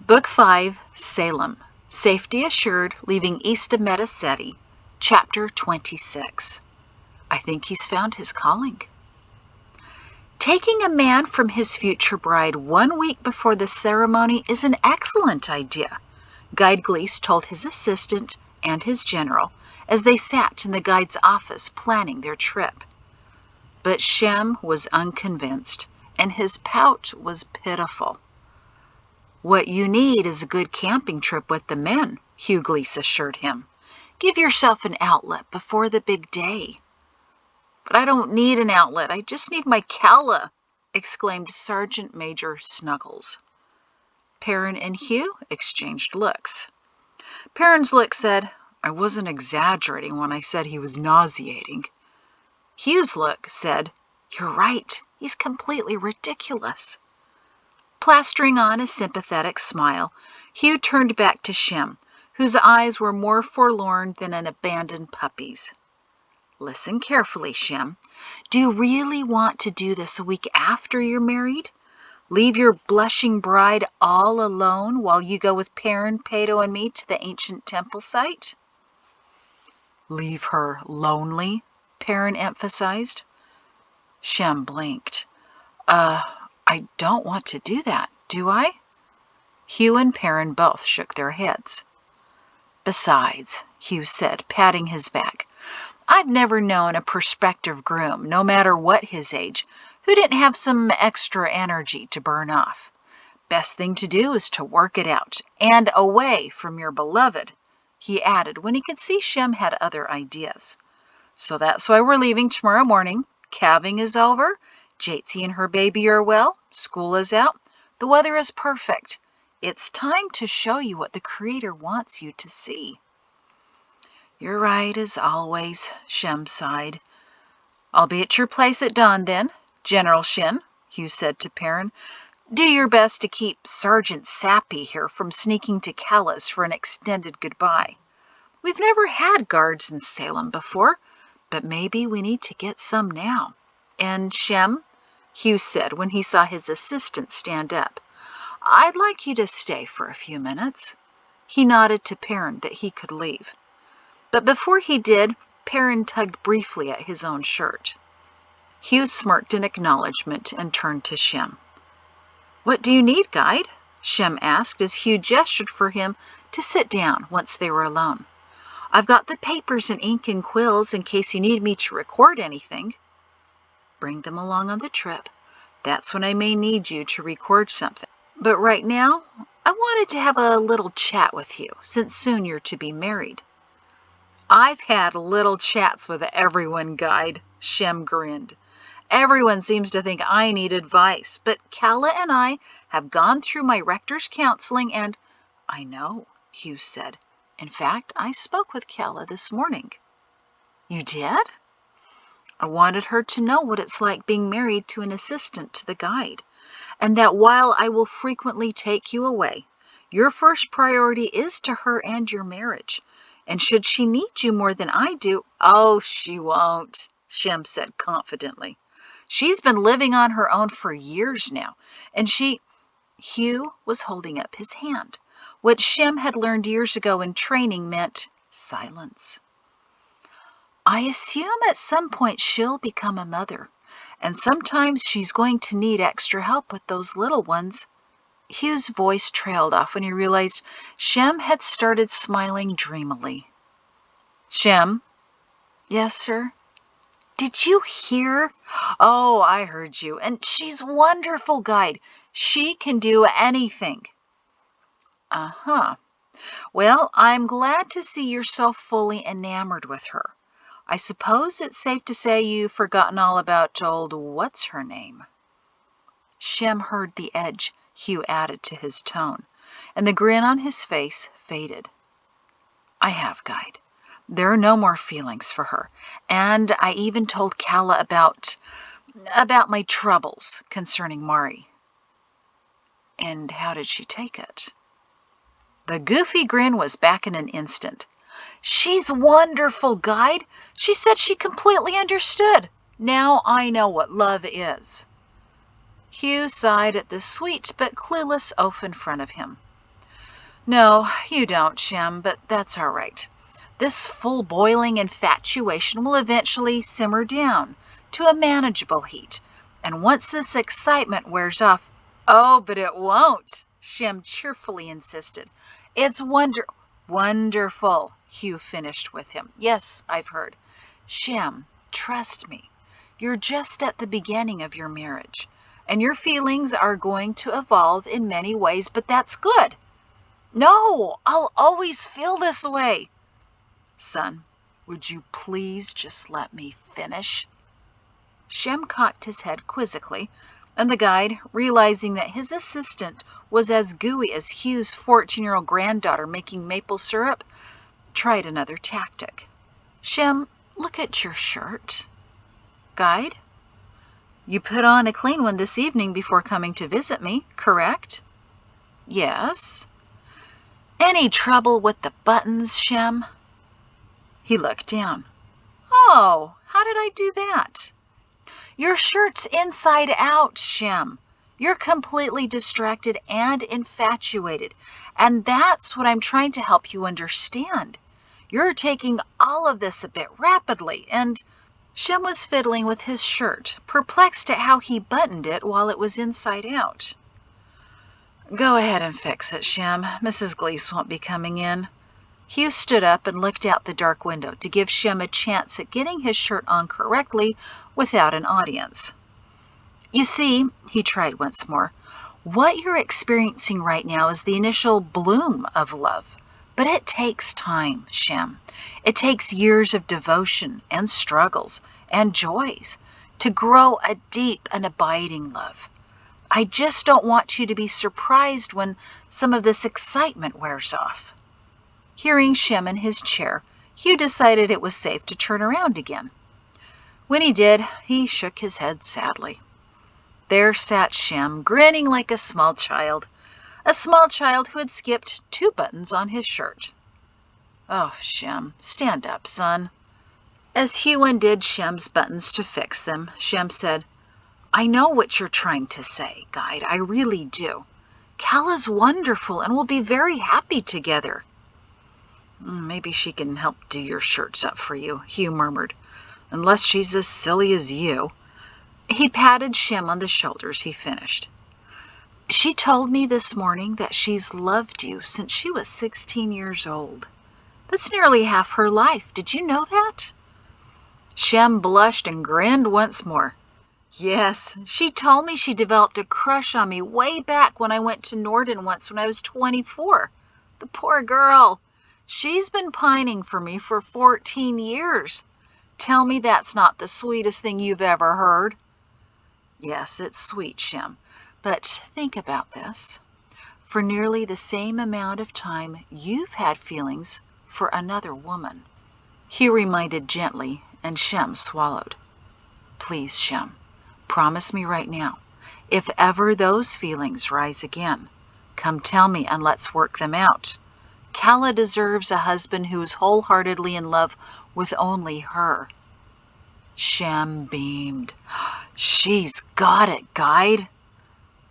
Book 5, Salem. Safety Assured, Leaving East of Medicetti. Chapter 26. I think he's found his calling. Taking a man from his future bride 1 week before the ceremony is an excellent idea, Guide Gleese told his assistant and his general as they sat in the guide's office planning their trip. But Shem was unconvinced, and his pout was pitiful. "What you need is a good camping trip with the men," Hugh Gleese assured him. "Give yourself an outlet before the big day." "But I don't need an outlet. I just need my Calla," exclaimed Sergeant Major Snuggles. Perrin and Hugh exchanged looks. Perrin's look said, "I wasn't exaggerating when I said he was nauseating." Hugh's look said, "You're right. He's completely ridiculous." Plastering on a sympathetic smile, Hugh turned back to Shem, whose eyes were more forlorn than an abandoned puppy's. "Listen carefully, Shem. Do you really want to do this a week after you're married? Leave your blushing bride all alone while you go with Perrin, Pato, and me to the ancient temple site?" "Leave her lonely?" Perrin emphasized. Shem blinked. I don't want to do that, do I?" Hugh and Perrin both shook their heads. "Besides," Hugh said, patting his back, "I've never known a prospective groom, no matter what his age, who didn't have some extra energy to burn off. Best thing to do is to work it out, and away from your beloved," he added when he could see Shem had other ideas. "So that's why we're leaving tomorrow morning. Calving is over. Jatesy and her baby are well. School is out. The weather is perfect. It's time to show you what the Creator wants you to see." "You're right, as always," Shem sighed. "I'll be at your place at dawn, then, General Shin," Hugh said to Perrin. "Do your best to keep Sergeant Sappy here from sneaking to Calla's for an extended goodbye. We've never had guards in Salem before, but maybe we need to get some now. And Shem," Hugh said when he saw his assistant stand up, "I'd like you to stay for a few minutes." He nodded to Perrin that he could leave. But before he did, Perrin tugged briefly at his own shirt. Hugh smirked in acknowledgement and turned to Shem. "What do you need, Guide?" Shem asked as Hugh gestured for him to sit down once they were alone. "I've got the papers and ink and quills in case you need me to record anything." "Bring them along on the trip. That's when I may need you to record something. But right now, I wanted to have a little chat with you, since soon you're to be married." "I've had little chats with everyone, Guide," Shem grinned. "Everyone seems to think I need advice, but Calla and I have gone through my rector's counseling and—" "I know," Hugh said. "In fact, I spoke with Calla this morning." "You did?" "I wanted her to know what it's like being married to an assistant to the guide, and that while I will frequently take you away, your first priority is to her and your marriage. And should she need you more than I do—" "Oh, she won't," Shem said confidently. "She's been living on her own for years now, and she—" Hugh was holding up his hand. What Shem had learned years ago in training meant silence. "I assume at some point she'll become a mother, and sometimes she's going to need extra help with those little ones." Hugh's voice trailed off when he realized Shem had started smiling dreamily. "Shem?" "Yes, sir?" "Did you hear?" "Oh, I heard you. And she's wonderful, Guide. She can do anything." "Uh-huh. Well, I'm glad to see you're so fully enamored with her. I suppose it's safe to say you've forgotten all about old what's-her-name." Shem heard the edge Hugh added to his tone, and the grin on his face faded. "I have, Guide. There are no more feelings for her, and I even told Calla about my troubles concerning Mari." "And how did she take it?" The goofy grin was back in an instant. "She's wonderful, Guide. She said she completely understood. Now I know what love is." Hugh sighed at the sweet but clueless oaf in front of him. No, you don't, Shem, but that's all right. This full boiling infatuation will eventually simmer down to a manageable heat. And once this excitement wears off, oh, but it won't, Shem cheerfully insisted. It's wonderful, Hugh finished with him. Yes, I've heard. Shem, trust me. You're just at the beginning of your marriage, and your feelings are going to evolve in many ways, but that's good. No, I'll always feel this way. Son, would you please just let me finish? Shem cocked his head quizzically, and the guide, realizing that his assistant was as gooey as Hugh's 14-year-old granddaughter making maple syrup, tried another tactic. Shem, look at your shirt. Guide? You put on a clean one this evening before coming to visit me, correct? Yes. Any trouble with the buttons, Shem? He looked down. Oh, how did I do that? Your shirt's inside out, Shem. You're completely distracted and infatuated, and that's what I'm trying to help you understand. You're taking all of this a bit rapidly, and Shem was fiddling with his shirt, perplexed at how he buttoned it while it was inside out. Go ahead and fix it, Shem. Mrs. Gleese won't be coming in. Hugh stood up and looked out the dark window to give Shem a chance at getting his shirt on correctly without an audience. You see, he tried once more, what you're experiencing right now is the initial bloom of love. But it takes time, Shem. It takes years of devotion and struggles and joys to grow a deep and abiding love. I just don't want you to be surprised when some of this excitement wears off. Hearing Shem in his chair, Hugh decided it was safe to turn around again. When he did, he shook his head sadly. There sat Shem, grinning like a small child who had skipped 2 buttons on his shirt. Oh, Shem, stand up, son. As Hugh undid Shem's buttons to fix them, Shem said, I know what you're trying to say, Guide, I really do. Calla's wonderful and we'll be very happy together. Maybe she can help do your shirts up for you, Hugh murmured, unless she's as silly as you. He patted Shem on the shoulders. He finished. She told me this morning that she's loved you since she was 16 years old. That's nearly half her life. Did you know that? Shem blushed and grinned once more. Yes, she told me she developed a crush on me way back when I went to Norden once when I was 24. The poor girl. She's been pining for me for 14 years. Tell me that's not the sweetest thing you've ever heard. Yes, it's sweet, Shem, but think about this. For nearly the same amount of time, you've had feelings for another woman. He reminded gently, and Shem swallowed. Please, Shem, promise me right now, if ever those feelings rise again, come tell me and let's work them out. Calla deserves a husband who's wholeheartedly in love with only her. Shem beamed. She's got it, Guide.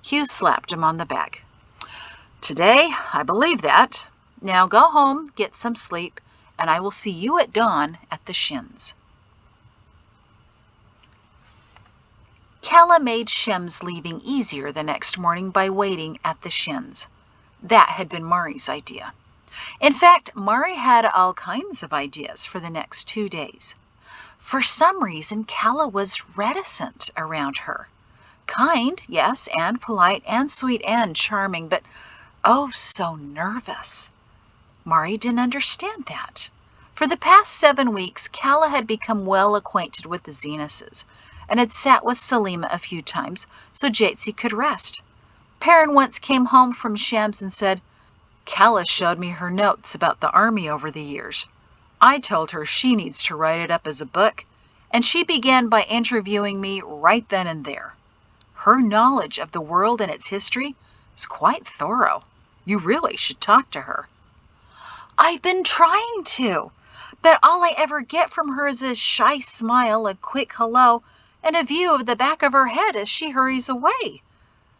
Hugh slapped him on the back. Today, I believe that. Now go home, get some sleep, and I will see you at dawn at the shins. Calla made Shem's leaving easier the next morning by waiting at the shins. That had been Mari's idea. In fact, Mari had all kinds of ideas for the next 2 days. For some reason, Calla was reticent around her. Kind, yes, and polite and sweet and charming, but oh, so nervous. Mari didn't understand that. For the past 7 weeks, Calla had become well acquainted with the Zenuses and had sat with Salem a few times so Jatsi could rest. Perrin once came home from Shams and said, Calla showed me her notes about the army over the years. I told her she needs to write it up as a book, and she began by interviewing me right then and there. Her knowledge of the world and its history is quite thorough. You really should talk to her. I've been trying to, but all I ever get from her is a shy smile, a quick hello, and a view of the back of her head as she hurries away.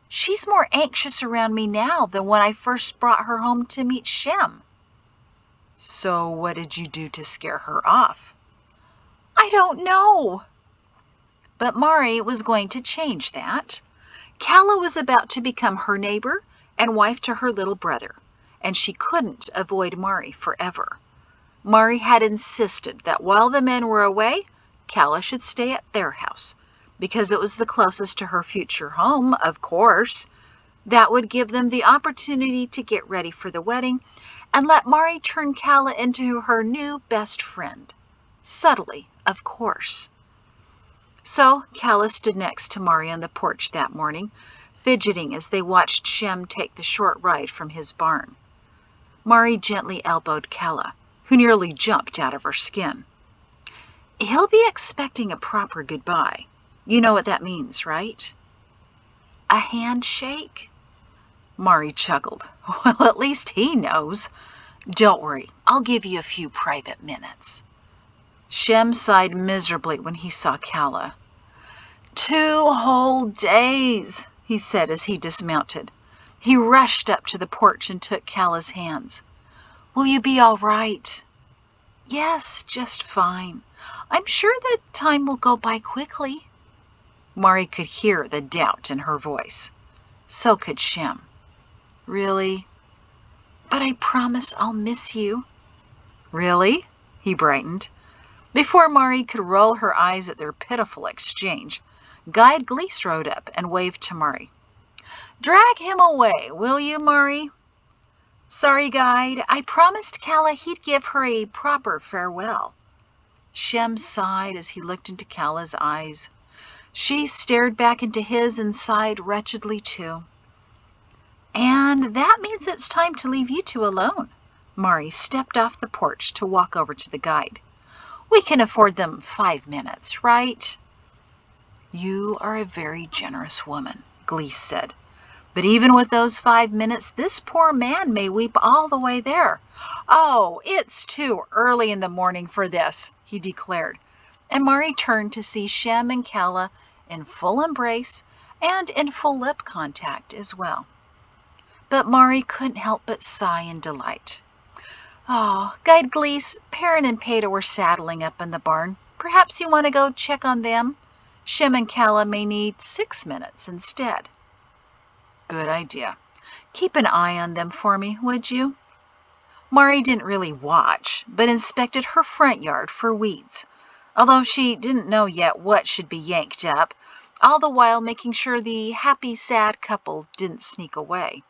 She's more anxious around me now than when I first brought her home to meet Shem." "So what did you do to scare her off?" "I don't know." But Mari was going to change that. Calla was about to become her neighbor and wife to her little brother, and she couldn't avoid Mari forever. Mari had insisted that while the men were away, Calla should stay at their house, because it was the closest to her future home, of course. That would give them the opportunity to get ready for the wedding and let Mari turn Calla into her new best friend. Subtly, of course. So Calla stood next to Mari on the porch that morning, fidgeting as they watched Shem take the short ride from his barn. Mari gently elbowed Calla, who nearly jumped out of her skin. "He'll be expecting a proper goodbye. You know what that means, right?" "A handshake?" Mari chuckled. "Well, at least he knows. Don't worry, I'll give you a few private minutes." Shem sighed miserably when he saw Calla. "2 whole days," he said as he dismounted. He rushed up to the porch and took Calla's hands. "Will you be all right?" "Yes, just fine. I'm sure the time will go by quickly." Mari could hear the doubt in her voice. So could Shem. "Really?" "But I promise I'll miss you." "Really?" He brightened. Before Mari could roll her eyes at their pitiful exchange, Guide Gleese rode up and waved to Mari. "Drag him away, will you, Mari?" "Sorry, Guide. I promised Calla he'd give her a proper farewell." Shem sighed as he looked into Calla's eyes. She stared back into his and sighed wretchedly too. "And that means it's time to leave you two alone." Mari stepped off the porch to walk over to the guide. "We can afford them 5 minutes, right?" "You are a very generous woman," Gleese said. "But even with those 5 minutes, this poor man may weep all the way there." "Oh, it's too early in the morning for this," he declared, and Mari turned to see Shem and Calla in full embrace and in full lip contact as well. But Mari couldn't help but sigh in delight. "Oh, Guide Gleese, Perrin and Peter were saddling up in the barn. Perhaps you want to go check on them? Shem and Calla may need 6 minutes instead." "Good idea. Keep an eye on them for me, would you?" Mari didn't really watch, but inspected her front yard for weeds, although she didn't know yet what should be yanked up, all the while making sure the happy, sad couple didn't sneak away.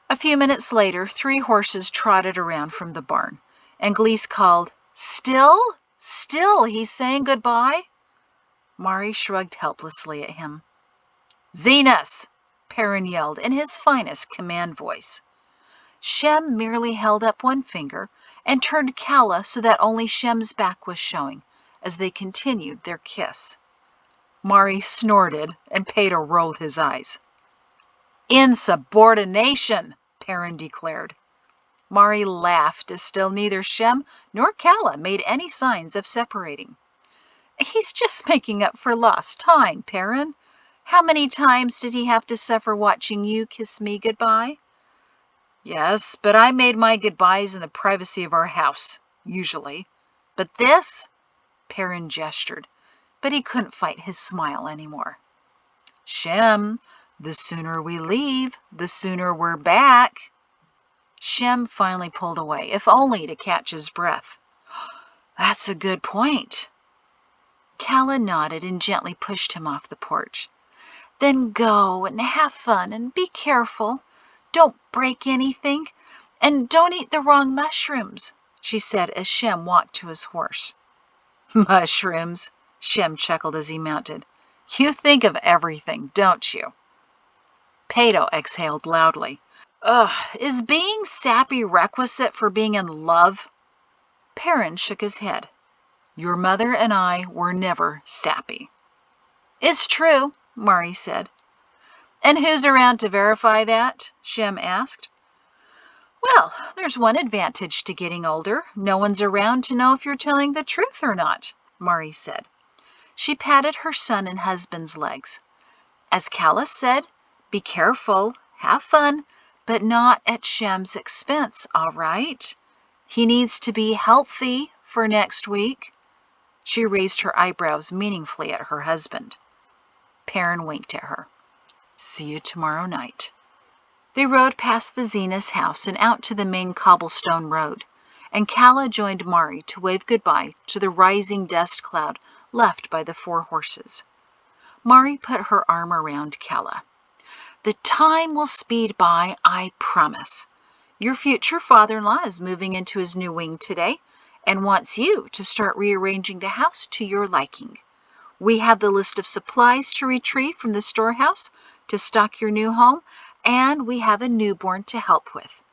A few minutes later, 3 horses trotted around from the barn, and Gleese called, "Still? Still he's saying goodbye?" Mari shrugged helplessly at him. "Zenas!" Perrin yelled in his finest command voice. Shem merely held up one finger and turned Calla so that only Shem's back was showing as they continued their kiss. Mari snorted and Peter rolled his eyes. "Insubordination!" Perrin declared. Mari laughed as still neither Shem nor Calla made any signs of separating. "He's just making up for lost time, Perrin. How many times did he have to suffer watching you kiss me goodbye?" "Yes, but I made my goodbyes in the privacy of our house, usually. But this?" Perrin gestured, but he couldn't fight his smile anymore. "Shem, the sooner we leave, the sooner we're back." Shem finally pulled away, if only to catch his breath. "That's a good point." Calla nodded and gently pushed him off the porch. "Then go and have fun and be careful. Don't break anything, and don't eat the wrong mushrooms," she said as Shem walked to his horse. "Mushrooms," Shem chuckled as he mounted. "You think of everything, don't you?" Peto exhaled loudly. "Ugh, is being sappy requisite for being in love?" Perrin shook his head. "Your mother and I were never sappy." "It's true," Mari said. "And who's around to verify that?" Shem asked. "Well, there's one advantage to getting older. No one's around to know if you're telling the truth or not," Mari said. She patted her son and husband's legs. "As Calla said, Be careful, have fun, but not at Shem's expense, all right? He needs to be healthy for next week." She raised her eyebrows meaningfully at her husband. Perrin winked at her. "See you tomorrow night." They rode past the Zenas house and out to the main cobblestone road, and Calla joined Mari to wave goodbye to the rising dust cloud left by the 4 horses. Mari put her arm around Calla. "The time will speed by, I promise. Your future father-in-law is moving into his new wing today and wants you to start rearranging the house to your liking. We have the list of supplies to retrieve from the storehouse to stock your new home, and we have a newborn to help with.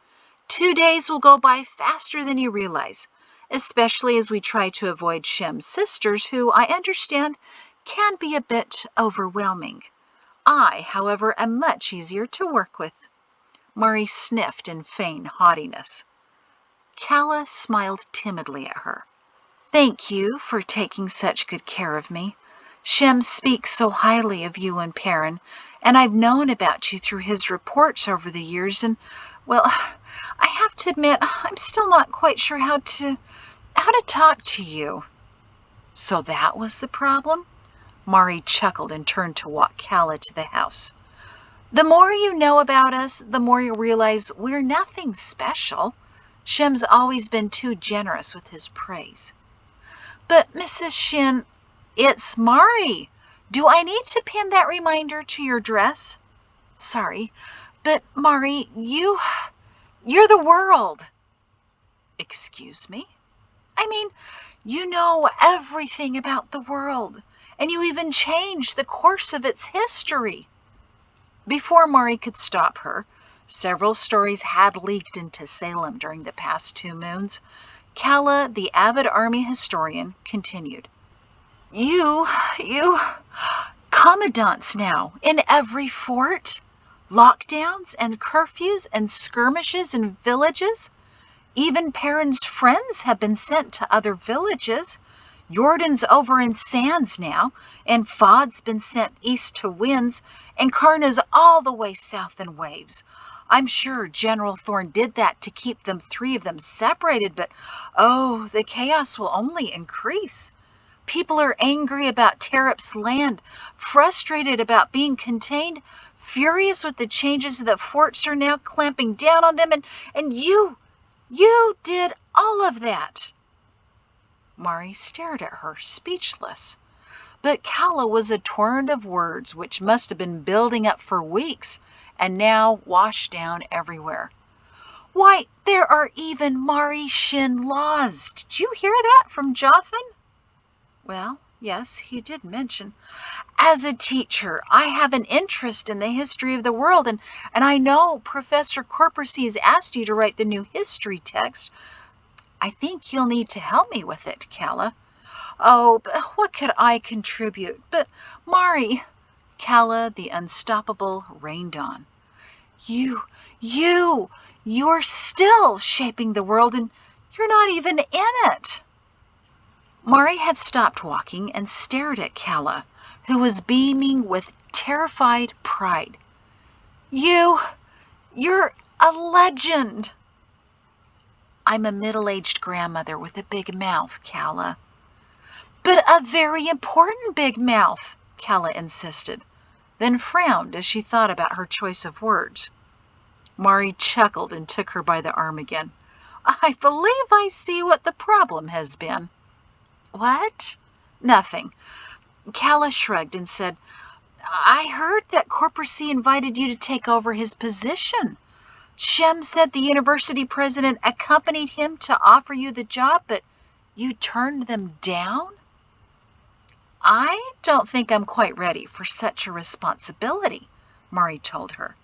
2 days will go by faster than you realize, especially as we try to avoid Shem's sisters, who I understand can be a bit overwhelming. I, however, am much easier to work with." Mari sniffed in feigned haughtiness. Calla smiled timidly at her. "Thank you for taking such good care of me. Shem speaks so highly of you and Perrin, and I've known about you through his reports over the years, and, well, I have to admit, I'm still not quite sure how to talk to you." So that was the problem? Mari chuckled and turned to walk Calla to the house. "The more you know about us, the more you realize we're nothing special. Shem's always been too generous with his praise." "But Mrs. Shin, it's Mari. Do I need to pin that reminder to your dress?" "Sorry, but Mari, you're the world." "Excuse me?" "I mean, you know everything about the world, and you even changed the course of its history." Before Mari could stop her, several stories had leaked into Salem during the past 2 moons. Calla, the avid army historian, continued. You, commandants now in every fort, lockdowns and curfews and skirmishes in villages. Even Perrin's friends have been sent to other villages. Jordan's over in Sands now, and Fod's been sent east to Winds, and Karna's all the way south in Waves. I'm sure General Thorne did that to keep them 3 of them separated, but oh, the chaos will only increase. People are angry about Terrap's land, frustrated about being contained, furious with the changes that forts are now clamping down on them, and you did all of that. Mari stared at her, speechless. But Calla was a torrent of words which must have been building up for weeks and now washed down everywhere. "Why, there are even Mari Shin laws. Did you hear that from Joffin?" "Well, yes, he did mention." "As a teacher, I have an interest in the history of the world, and I know Professor Corprecy has asked you to write the new history text. I think you'll need to help me with it, Calla." "Oh, but what could I contribute? But, Mari," Calla, the unstoppable, rained on. You're still shaping the world, and you're not even in it." Mari had stopped walking and stared at Calla, who was beaming with terrified pride. You're a legend." "I'm a middle-aged grandmother with a big mouth, Calla." "But a very important big mouth," Calla insisted, then frowned as she thought about her choice of words. Mari chuckled and took her by the arm again. "I believe I see what the problem has been." "What?" "Nothing." Calla shrugged and said, "I heard that Corprecy invited you to take over his position. Shem said the university president accompanied him to offer you the job, but you turned them down?" "I don't think I'm quite ready for such a responsibility," Mari told her.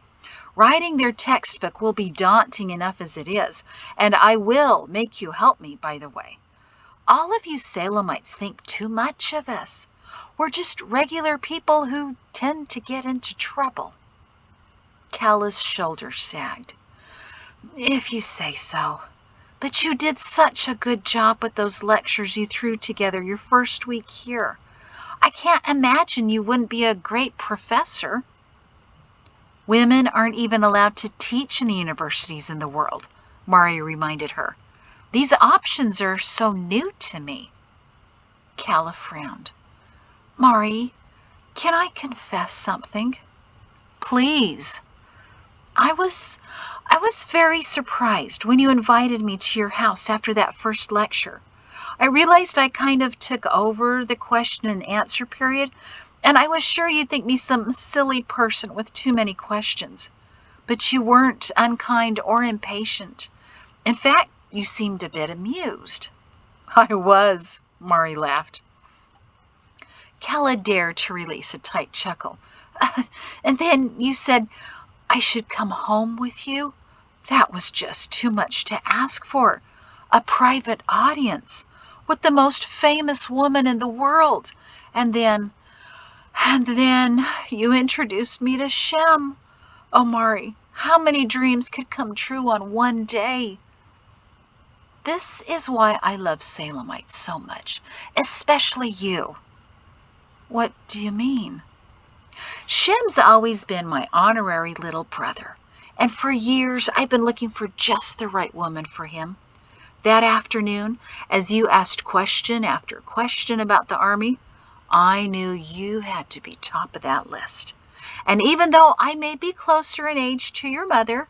"Writing their textbook will be daunting enough as it is, and I will make you help me, by the way. All of you Salemites think too much of us. We're just regular people who tend to get into trouble." Calla's shoulders sagged. "If you say so. But you did such a good job with those lectures you threw together your first week here. I can't imagine you wouldn't be a great professor." Women aren't even allowed to teach in the universities in the world, Mari reminded her. These options are so new to me. Calla frowned. Mari, can I confess something? Please. I was very surprised when you invited me to your house after that first lecture. I realized I kind of took over the question and answer period, and I was sure you'd think me some silly person with too many questions. But you weren't unkind or impatient. In fact, you seemed a bit amused. I was, Mari laughed. Calla dared to release a tight chuckle. And then you said I should come home with you? That was just too much to ask for. A private audience with the most famous woman in the world. And then you introduced me to Shem. Oh, Mari, how many dreams could come true on one day? This is why I love Salemites so much, especially you. What do you mean? Shem's always been my honorary little brother, and for years I've been looking for just the right woman for him. That afternoon, as you asked question after question about the army, I knew you had to be top of that list. And even though I may be closer in age to your mother,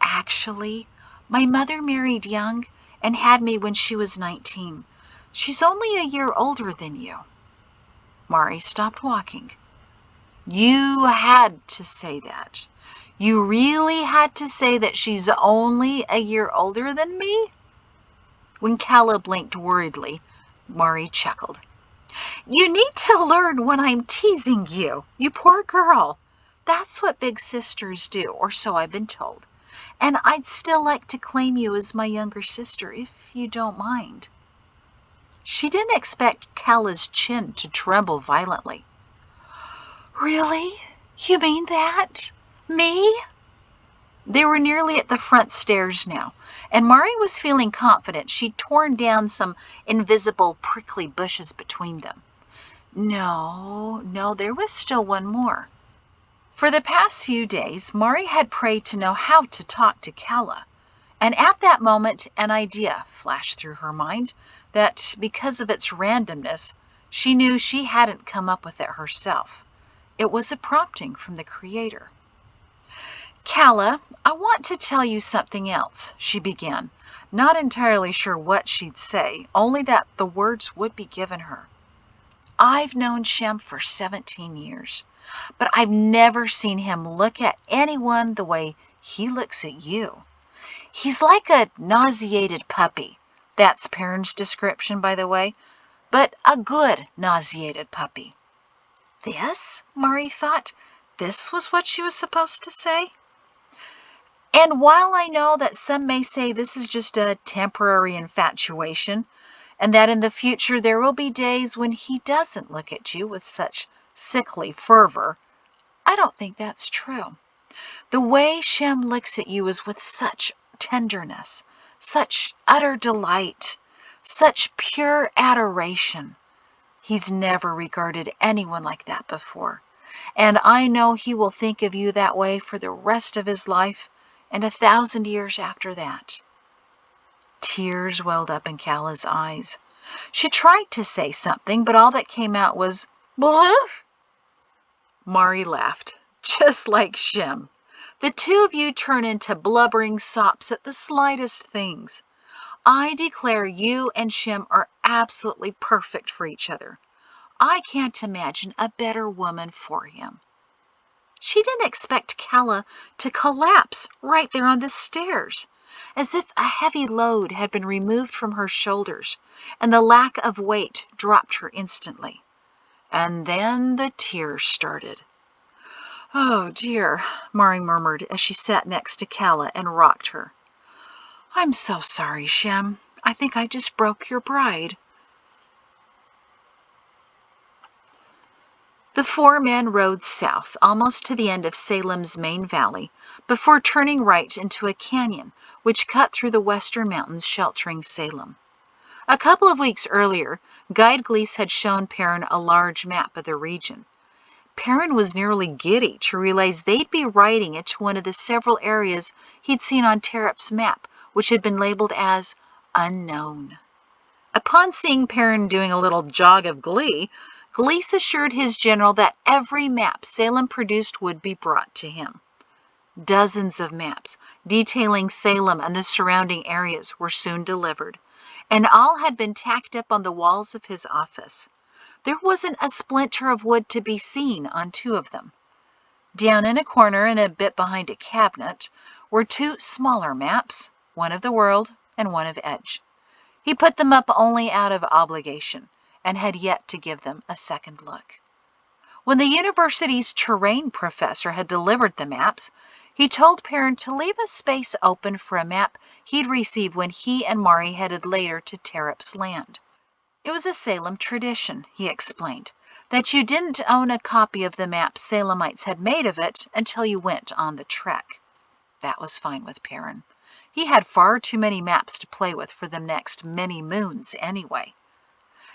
actually, my mother married young and had me when she was 19. She's only a year older than you. Mari stopped walking. You had to say that. You really had to say that she's only a year older than me? When Calla blinked worriedly, Mari chuckled. You need to learn when I'm teasing you, you poor girl. That's what big sisters do, or so I've been told. And I'd still like to claim you as my younger sister, if you don't mind. She didn't expect Calla's chin to tremble violently. Really? You mean that? Me? They were nearly at the front stairs now, and Mari was feeling confident she'd torn down some invisible prickly bushes between them. No, there was still one more. For the past few days, Mari had prayed to know how to talk to Calla, and at that moment an idea flashed through her mind that, because of its randomness, she knew she hadn't come up with it herself. It was a prompting from the Creator. Calla, I want to tell you something else, she began, not entirely sure what she'd say, only that the words would be given her. I've known Shem for 17 years, but I've never seen him look at anyone the way he looks at you. He's like a nauseated puppy. That's Perrin's description, by the way, but a good nauseated puppy. This, Mari thought, this was what she was supposed to say? And while I know that some may say this is just a temporary infatuation, and that in the future there will be days when he doesn't look at you with such sickly fervor, I don't think that's true. The way Shem looks at you is with such tenderness, such utter delight, such pure adoration. He's never regarded anyone like that before, and I know he will think of you that way for the rest of his life and 1,000 years after that. Tears welled up in Calla's eyes. She tried to say something, but all that came out was, "Bluff." Mari laughed, just like Shem. The two of you turn into blubbering sops at the slightest things. I declare you and Shem are absolutely perfect for each other. I can't imagine a better woman for him. She didn't expect Calla to collapse right there on the stairs, as if a heavy load had been removed from her shoulders, and the lack of weight dropped her instantly. And then the tears started. Oh, dear, Mari murmured as she sat next to Calla and rocked her. I'm so sorry, Shem. I think I just broke your bride. The four men rode south, almost to the end of Salem's main valley, before turning right into a canyon which cut through the western mountains sheltering Salem. A couple of weeks earlier, Guide Gleese had shown Perrin a large map of the region. Perrin was nearly giddy to realize they'd be riding into one of the several areas he'd seen on Terrap's map, which had been labeled as unknown. Upon seeing Perrin doing a little jog of glee, Glees assured his general that every map Salem produced would be brought to him. Dozens of maps detailing Salem and the surrounding areas were soon delivered, and all had been tacked up on the walls of his office. There wasn't a splinter of wood to be seen on 2 of them. Down in a corner and a bit behind a cabinet were 2 smaller maps, one of the world and one of Edge. He put them up only out of obligation and had yet to give them a second look. When the university's terrain professor had delivered the maps, he told Perrin to leave a space open for a map he'd received when he and Mari headed later to Terrap's land. It was a Salem tradition, he explained, that you didn't own a copy of the map Salemites had made of it until you went on the trek. That was fine with Perrin. He had far too many maps to play with for the next many moons anyway.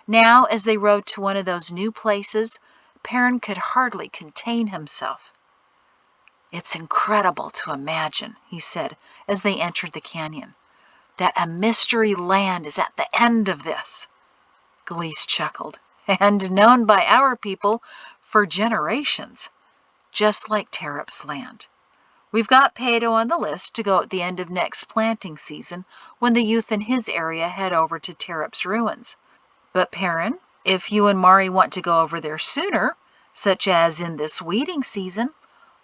Now, as they rode to one of those new places, Perrin could hardly contain himself. "It's incredible to imagine," he said as they entered the canyon, "that a mystery land is at the end of this." Glees chuckled. "And known by our people for generations, just like Terrap's land. We've got Pato on the list to go at the end of next planting season when the youth in his area head over to Terrap's ruins. But Perrin, if you and Mari want to go over there sooner, such as in this weeding season,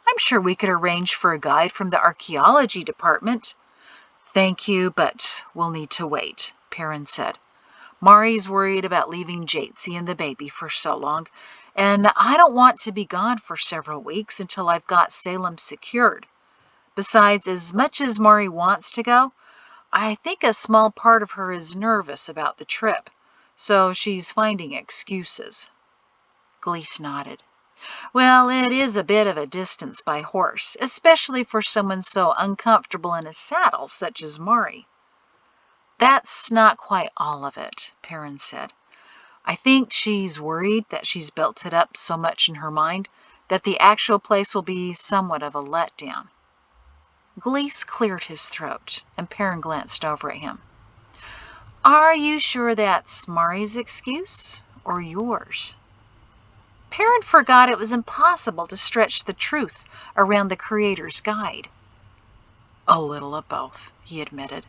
I'm sure we could arrange for a guide from the archaeology department." "Thank you, but we'll need to wait," Perrin said. "Mari's worried about leaving Jatesy and the baby for so long, and I don't want to be gone for several weeks until I've got Salem secured. Besides, as much as Mari wants to go, I think a small part of her is nervous about the trip, so she's finding excuses." Glees nodded. "Well, it is a bit of a distance by horse, especially for someone so uncomfortable in a saddle such as Mari." "That's not quite all of it," Perrin said. "I think she's worried that she's built it up so much in her mind that the actual place will be somewhat of a letdown." Glees cleared his throat, and Perrin glanced over at him. "Are you sure that's Mari's excuse or yours?" Perrin forgot it was impossible to stretch the truth around the Creator's guide. "A little of both," he admitted.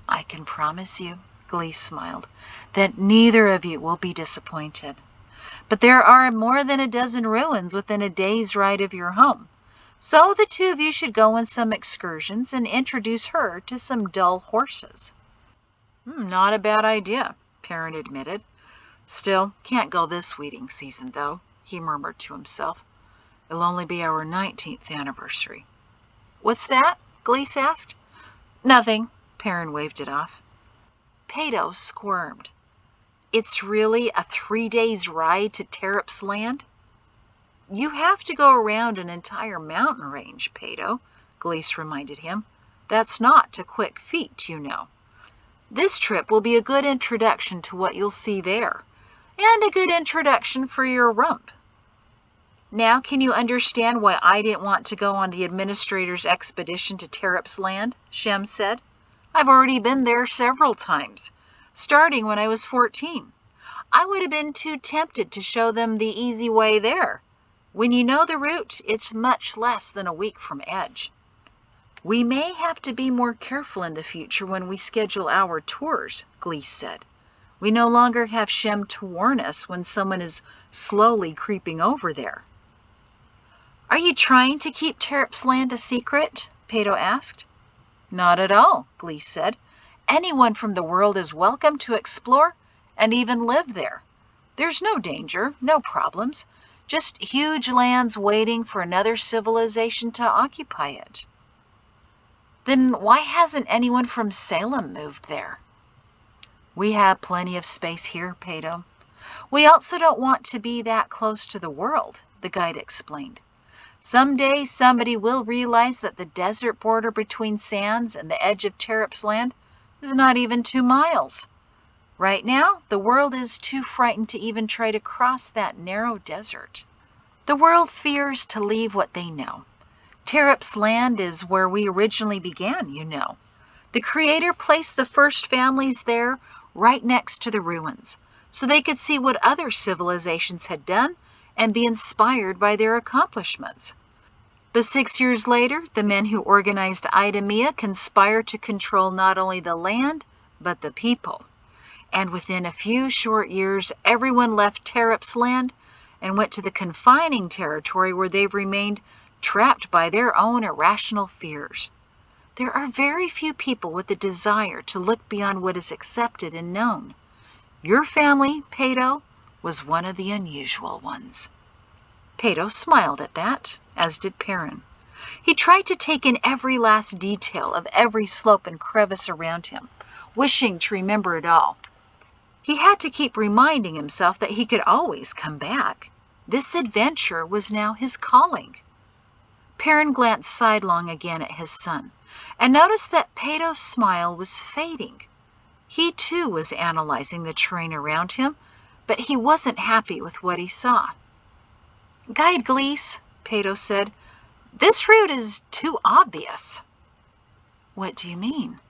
"I can promise you," Glees smiled, "that neither of you will be disappointed. But there are more than a dozen ruins within a day's ride of your home, so the 2 of you should go on some excursions and introduce her to some dull horses." "Not a bad idea," Perrin admitted. "Still, can't go this weeding season, though," he murmured to himself. "It'll only be our 19th anniversary." "What's that?" Glees asked. "Nothing." Perrin waved it off. Pato squirmed. "It's really a 3 days' ride to Terrap's land?" "You have to go around an entire mountain range, Pato," Glees reminded him. "That's not a quick feat, you know. This trip will be a good introduction to what you'll see there, and a good introduction for your rump." "Now can you understand why I didn't want to go on the administrator's expedition to Terrap's land?" Shem said. "I've already been there several times, starting when I was 14. I would have been too tempted to show them the easy way there. When you know the route, it's much less than a week from Edge." "We may have to be more careful in the future when we schedule our tours," Glees said. "We no longer have Shem to warn us when someone is slowly creeping over there." "Are you trying to keep Terrap's land a secret?" Pato asked. "Not at all," Glees said. "Anyone from the world is welcome to explore and even live there. There's no danger, no problems, just huge lands waiting for another civilization to occupy it." "Then why hasn't anyone from Salem moved there?" "We have plenty of space here, Pato. We also don't want to be that close to the world," the guide explained. "Someday somebody will realize that the desert border between Sands and the edge of Terrap's land is not even 2 miles. Right now, the world is too frightened to even try to cross that narrow desert." The world fears to leave what they know. Terep's land is where we originally began, you know. The Creator placed the first families there right next to the ruins, so they could see what other civilizations had done and be inspired by their accomplishments. But 6 years later, the men who organized Idemia conspired to control not only the land, but the people. And within a few short years, everyone left Terep's land and went to the confining territory where they've remained trapped by their own irrational fears. There are very few people with the desire to look beyond what is accepted and known. Your family, Pato, was one of the unusual ones. Pato smiled at that, as did Perrin. He tried to take in every last detail of every slope and crevice around him, wishing to remember it all. He had to keep reminding himself that he could always come back. This adventure was now his calling. Perrin glanced sidelong again at his son, and noticed that Pato's smile was fading. He too was analyzing the terrain around him, but he wasn't happy with what he saw. "Guide Glees," Pato said, "this route is too obvious." "What do you mean?"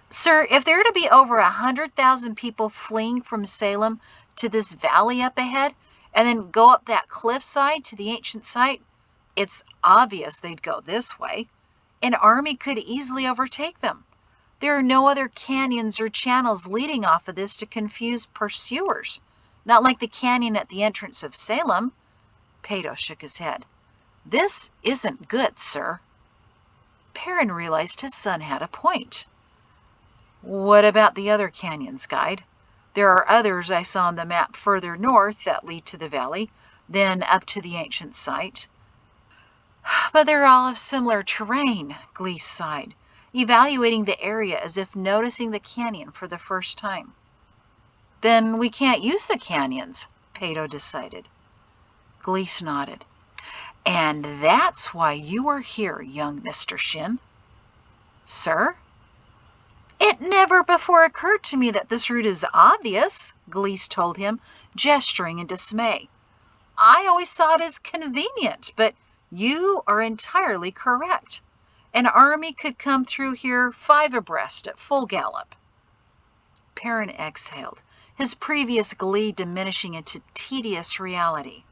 "Sir, if there are to be over 100,000 people fleeing from Salem to this valley up ahead, and then go up that cliffside to the ancient site, it's obvious they'd go this way. An army could easily overtake them. There are no other canyons or channels leading off of this to confuse pursuers, not like the canyon at the entrance of Salem." Pato shook his head. "This isn't good, sir." Perrin realized his son had a point. "What about the other canyons, guide? There are others I saw on the map further north that lead to the valley, then up to the ancient site." "But they're all of similar terrain," Glees sighed, evaluating the area as if noticing the canyon for the first time. "Then we can't use the canyons," Pato decided. Glees nodded. "And that's why you are here, young Mr. Shin." "Sir?" "It never before occurred to me that this route is obvious," Glees told him, gesturing in dismay. "I always saw it as convenient, but you are entirely correct. An army could come through here 5 abreast at full gallop." Perrin exhaled, his previous glee diminishing into tedious reality.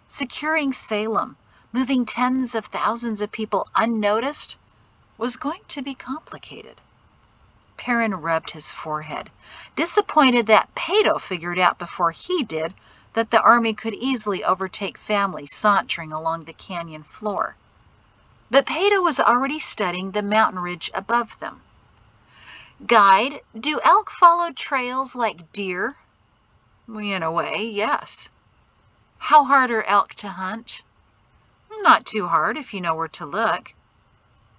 Securing Salem, moving tens of thousands of people unnoticed, was going to be complicated. Perrin rubbed his forehead, disappointed that Pato figured out before he did that the army could easily overtake families sauntering along the canyon floor. But Pato was already studying the mountain ridge above them. "Guide, do elk follow trails like deer?" "In a way, yes." "How hard are elk to hunt?" "Not too hard if you know where to look."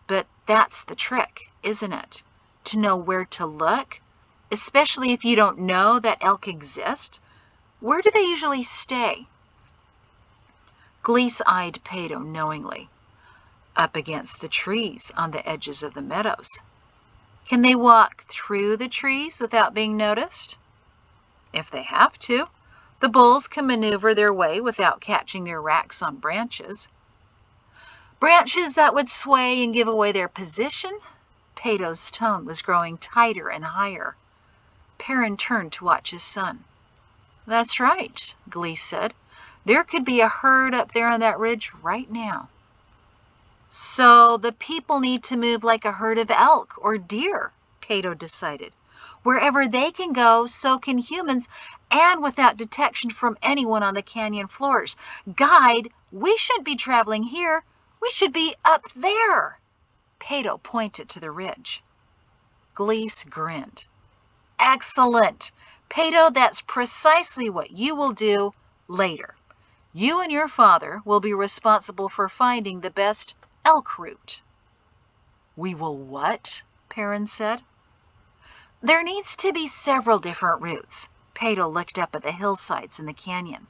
"But that's the trick, isn't it? To know where to look, especially if you don't know that elk exist. Where do they usually stay?" Glees eyed Pato knowingly. "Up against the trees on the edges of the meadows." "Can they walk through the trees without being noticed?" "If they have to. The bulls can maneuver their way without catching their racks on branches." "Branches that would sway and give away their position?" Pato's tone was growing tighter and higher. Perrin turned to watch his son. "That's right," Glees said. "There could be a herd up there on that ridge right now." "So the people need to move like a herd of elk or deer," Pato decided. "Wherever they can go, so can humans, and without detection from anyone on the canyon floors. Guide, we shouldn't be traveling here. We should be up there." Pato pointed to the ridge. Glees grinned. "Excellent. Pato, that's precisely what you will do later. You and your father will be responsible for finding the best elk route." "We will what?" Perrin said. "There needs to be several different routes." Pato looked up at the hillsides in the canyon.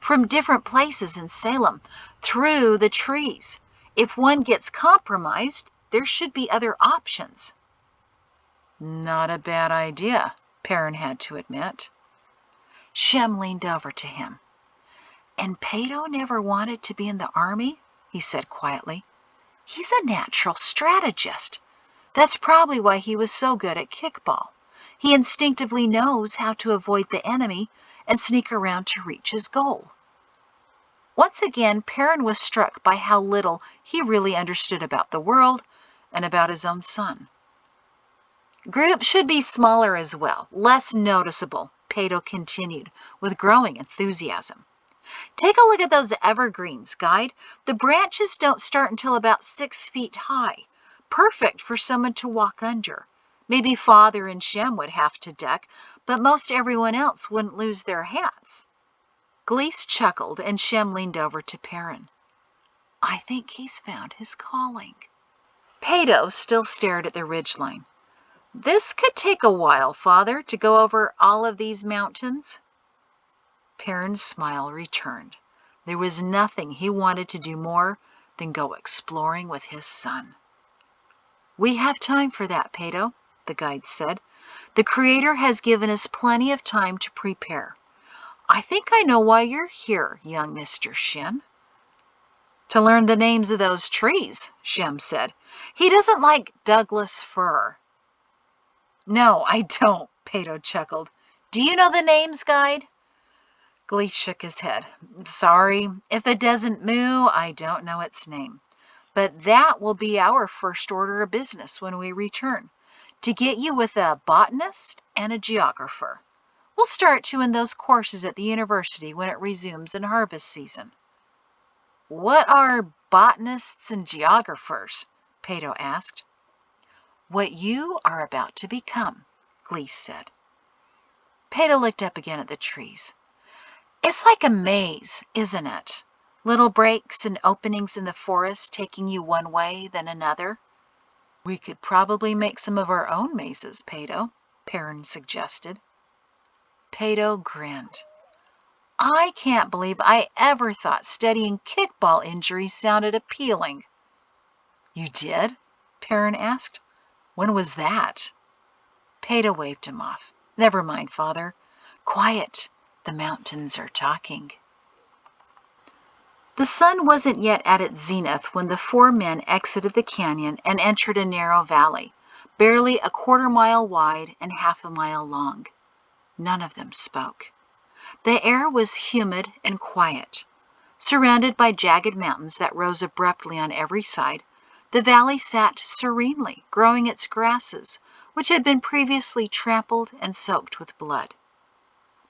"From different places in Salem, through the trees. If one gets compromised, there should be other options." "Not a bad idea," Perrin had to admit. Shem leaned over to him. And Pato never wanted to be in the army, he said quietly. He's a natural strategist. That's probably why he was so good at kickball. He instinctively knows how to avoid the enemy and sneak around to reach his goal. Once again, Perrin was struck by how little he really understood about the world and about his own son. Groups should be smaller as well, less noticeable, Pato continued with growing enthusiasm. Take a look at those evergreens, Guide. The branches don't start until about 6 feet high. Perfect for someone to walk under. Maybe Father and Shem would have to duck, but most everyone else wouldn't lose their hats. Gleese chuckled, and Shem leaned over to Perrin. I think he's found his calling. Pato still stared at the ridgeline. This could take a while, Father, to go over all of these mountains. Perrin's smile returned. There was nothing he wanted to do more than go exploring with his son. We have time for that, Pato, the guide said. The Creator has given us plenty of time to prepare. I think I know why you're here, young Mr. Shin. To learn the names of those trees, Shem said. He doesn't like Douglas fir. No, I don't, Pato chuckled. Do you know the names, Guide? Glee shook his head. Sorry, if it doesn't moo, I don't know its name. But that will be our first order of business when we return, to get you with a botanist and a geographer. We'll start you in those courses at the university when it resumes in harvest season. What are botanists and geographers? Pato asked. What you are about to become, Gleese said. Pato looked up again at the trees. It's like a maze, isn't it? Little breaks and openings in the forest taking you one way, then another. We could probably make some of our own mazes, Pato, Perrin suggested. Pato grinned. I can't believe I ever thought studying kickball injuries sounded appealing. You did? Perrin asked. When was that? Pato waved him off. Never mind, Father. Quiet. The mountains are talking. The sun wasn't yet at its zenith when the 4 men exited the canyon and entered a narrow valley, barely a 1/4 mile wide and 1/2 mile long. None of them spoke. The air was humid and quiet. Surrounded by jagged mountains that rose abruptly on every side, the valley sat serenely, growing its grasses, which had been previously trampled and soaked with blood.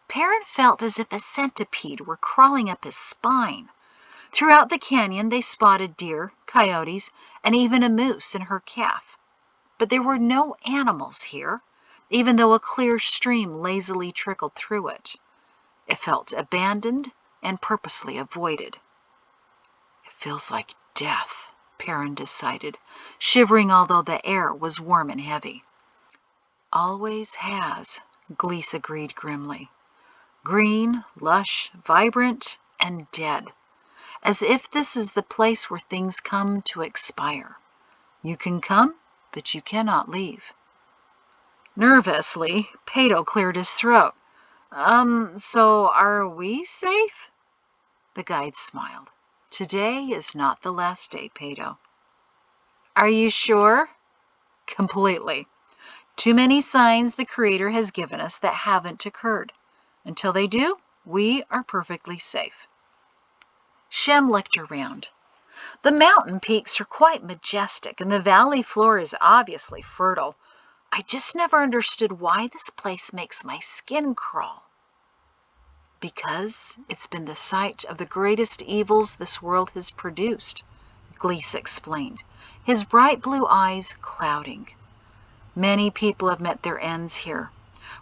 Perrin felt as if a centipede were crawling up his spine. Throughout the canyon they spotted deer, coyotes, and even a moose and her calf. But there were no animals here, even though a clear stream lazily trickled through it. It felt abandoned and purposely avoided. It feels like death, Perrin decided, shivering although the air was warm and heavy. Always has, Gleese agreed grimly. Green, lush, vibrant, and dead. As if this is the place where things come to expire. You can come, but you cannot leave. Nervously, Pato cleared his throat. So are we safe? The guide smiled. Today is not the last day, Pato. Are you sure? Completely. Too many signs the Creator has given us that haven't occurred. Until they do, we are perfectly safe. Shem looked around. The mountain peaks are quite majestic, and the valley floor is obviously fertile. I just never understood why this place makes my skin crawl. Because it's been the site of the greatest evils this world has produced, Gleese explained, his bright blue eyes clouding. Many people have met their ends here.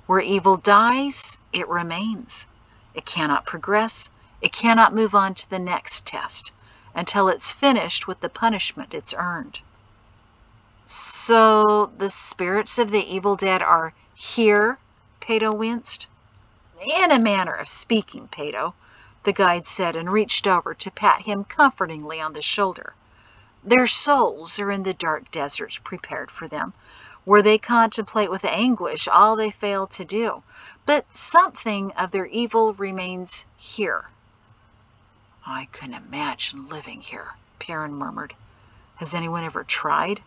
Where evil dies, it remains. It cannot progress. It cannot move on to the next test until it's finished with the punishment it's earned. So the spirits of the evil dead are here, Pato winced. In a manner of speaking, Pato, the guide said and reached over to pat him comfortingly on the shoulder. Their souls are in the dark deserts prepared for them, where they contemplate with anguish all they failed to do, but something of their evil remains here. I couldn't imagine living here, Perrin murmured. Has anyone ever tried?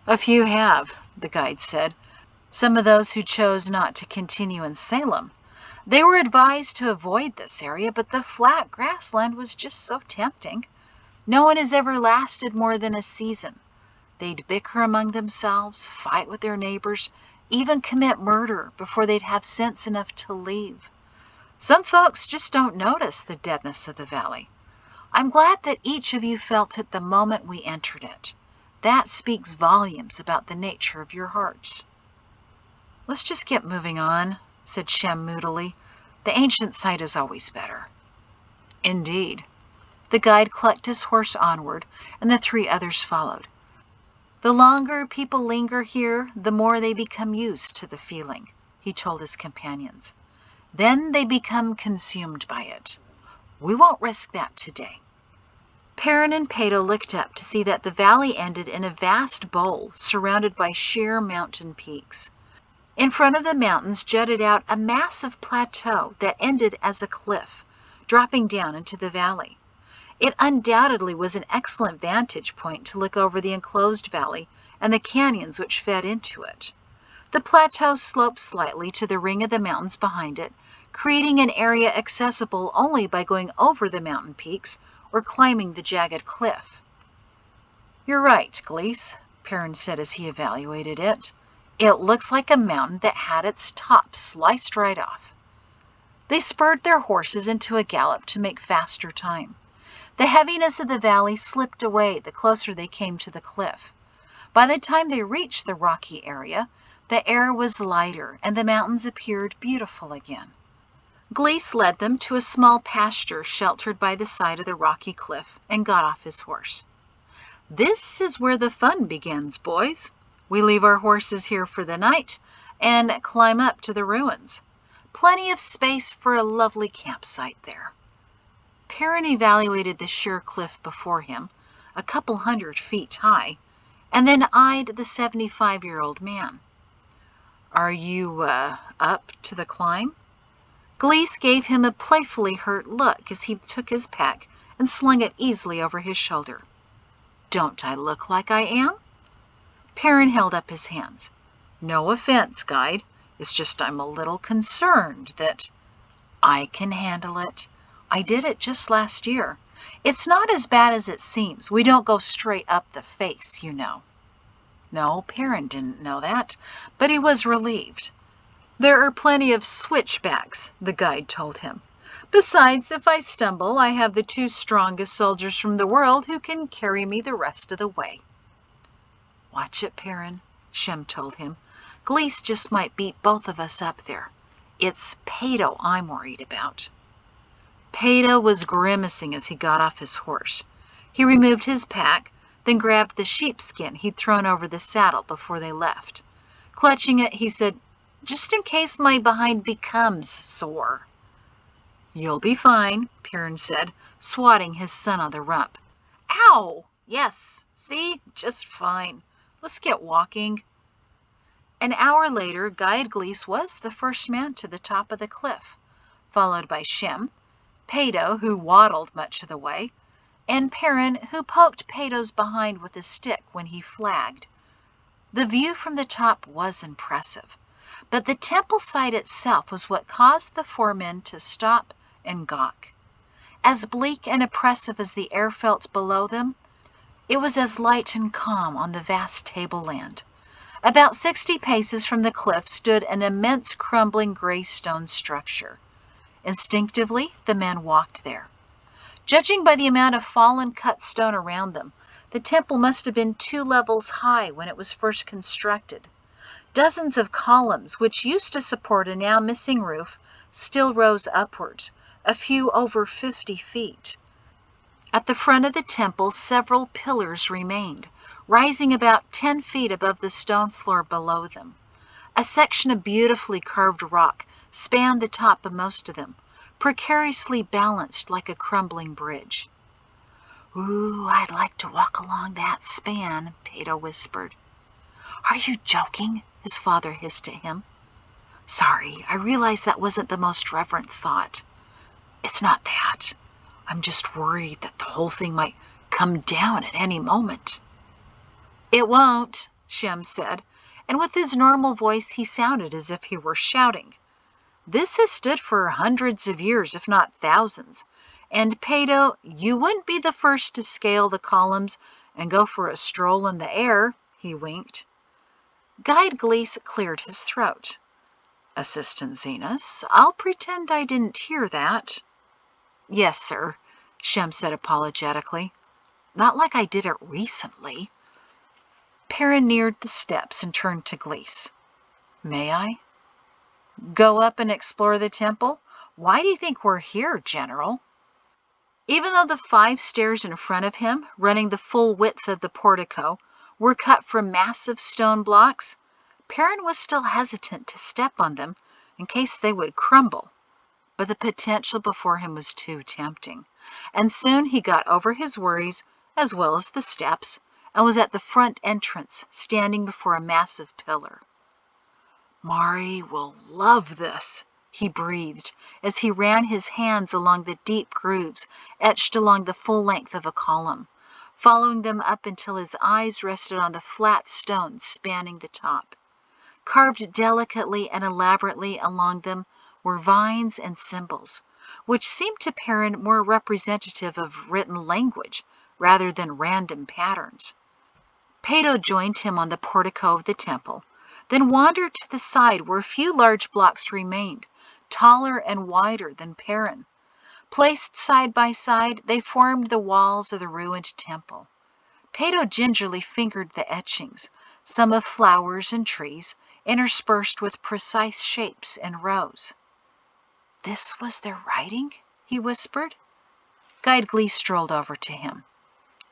A few have, the guide said. Some of those who chose not to continue in Salem. They were advised to avoid this area, but the flat grassland was just so tempting. No one has ever lasted more than a season. They'd bicker among themselves, fight with their neighbors, even commit murder before they'd have sense enough to leave. Some folks just don't notice the deadness of the valley. I'm glad that each of you felt it the moment we entered it. That speaks volumes about the nature of your hearts. Let's just get moving on, said Shem moodily. The ancient site is always better. Indeed. The guide clucked his horse onward, and the three others followed. The longer people linger here, the more they become used to the feeling, he told his companions. Then they become consumed by it. We won't risk that today. Perrin and Peto looked up to see that the valley ended in a vast bowl surrounded by sheer mountain peaks. In front of the mountains jutted out a massive plateau that ended as a cliff, dropping down into the valley. It undoubtedly was an excellent vantage point to look over the enclosed valley and the canyons which fed into it. The plateau sloped slightly to the ring of the mountains behind it, creating an area accessible only by going over the mountain peaks or climbing the jagged cliff. You're right, Glees, Perrin said as he evaluated it. It looks like a mountain that had its top sliced right off. They spurred their horses into a gallop to make faster time. The heaviness of the valley slipped away the closer they came to the cliff. By the time they reached the rocky area, the air was lighter and the mountains appeared beautiful again. Glees led them to a small pasture sheltered by the side of the rocky cliff and got off his horse. This is where the fun begins, boys. We leave our horses here for the night and climb up to the ruins. Plenty of space for a lovely campsite there. Perrin evaluated the sheer cliff before him, a couple 100 feet high, and then eyed the 75-year-old man. Are you, up to the climb? Glees gave him a playfully hurt look as he took his pack and slung it easily over his shoulder. Don't I look like I am? Perrin held up his hands. No offense, guide. It's just I'm a little concerned that I can handle it. I did it just last year. It's not as bad as it seems. We don't go straight up the face, you know. No, Perrin didn't know that, but he was relieved. There are plenty of switchbacks, the guide told him. Besides, if I stumble, I have the 2 strongest soldiers from the world who can carry me the rest of the way. Watch it, Perrin, Shem told him. Glees just might beat both of us up there. It's Peto I'm worried about. Peto was grimacing as he got off his horse. He removed his pack, then grabbed the sheepskin he'd thrown over the saddle before they left. Clutching it, he said, Just in case my behind becomes sore. You'll be fine, Perrin said, swatting his son on the rump. Ow! Yes, see? Just fine. Let's get walking. An hour later, Guide Glees was the first man to the top of the cliff, followed by Shem, Peto, who waddled much of the way, and Perrin, who poked Peto's behind with a stick when he flagged. The view from the top was impressive, but the temple site itself was what caused the 4 men to stop and gawk. As bleak and oppressive as the air felt below them, it was as light and calm on the vast tableland. About 60 paces from the cliff stood an immense crumbling gray stone structure. Instinctively, the men walked there. Judging by the amount of fallen cut stone around them, the temple must have been 2 levels high when it was first constructed. Dozens of columns, which used to support a now missing roof, still rose upwards, a few over 50 feet. At the front of the temple, several pillars remained, rising about 10 feet above the stone floor below them. A section of beautifully carved rock spanned the top of most of them, precariously balanced like a crumbling bridge. Ooh, I'd like to walk along that span, Peto whispered. Are you joking? His father hissed at him. Sorry, I realize that wasn't the most reverent thought. It's not that. I'm just worried that the whole thing might come down at any moment." "It won't," Shem said, and with his normal voice he sounded as if he were shouting. "This has stood for hundreds of years, if not thousands. And, Pato, you wouldn't be the first to scale the columns and go for a stroll in the air," he winked. Guide Gleese cleared his throat. "Assistant Zenas, I'll pretend I didn't hear that." "Yes, sir," Shem said apologetically. "Not like I did it recently." Perrin neared the steps and turned to Gleese. "May I?" "Go up and explore the temple? Why do you think we're here, General?" Even though the 5 stairs in front of him, running the full width of the portico, were cut from massive stone blocks, Perrin was still hesitant to step on them in case they would crumble. But the potential before him was too tempting, and soon he got over his worries as well as the steps and was at the front entrance, standing before a massive pillar. "Mari will love this," he breathed as he ran his hands along the deep grooves etched along the full length of a column, following them up until his eyes rested on the flat stones spanning the top. Carved delicately and elaborately along them were vines and symbols, which seemed to Perrin more representative of written language rather than random patterns. Pato joined him on the portico of the temple, then wandered to the side where a few large blocks remained, taller and wider than Perrin. Placed side by side, they formed the walls of the ruined temple. Pato gingerly fingered the etchings, some of flowers and trees, interspersed with precise shapes and rows. "This was their writing?" he whispered. Guide Gleese strolled over to him.